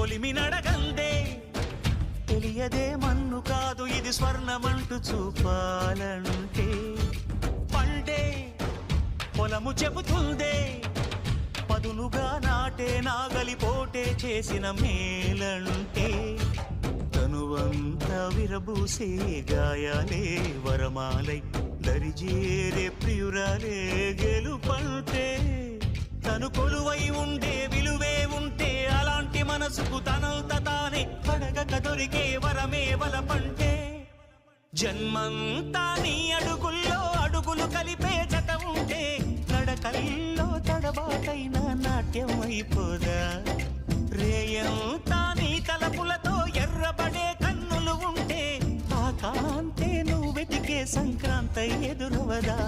కొలిమి నడగందే తెలియదే మన్ను కాదు ఇది స్వర్ణమంటూ చూపాలంటే పండే పొలము చెబుతుందే పదునుగా నాటే నాగలిపోటే చేసిన మేలంటే తనువంతా విరబూసే గాయాలే వరమాలై దరిజేరే ప్రియురాలే గెలుపంటే తను కొలువై ఉండే విలువే ఉంటే అలాంటి మనసుకు తనంత తానే అడగక దొరికే వరమే వలపంటే జన్మంతా నీ అడుగుల్లో అడుగులు కలిపే జత ఉంటే నడకల్లో తడబాటైన నాట్యం అయిపోదా రేయంతా నీ తలపులతో ఎర్రబడే కన్నులు ఉంటే ఆ కాంతే నువ్వు వెతికే సంక్రాంతి ఎదురవదా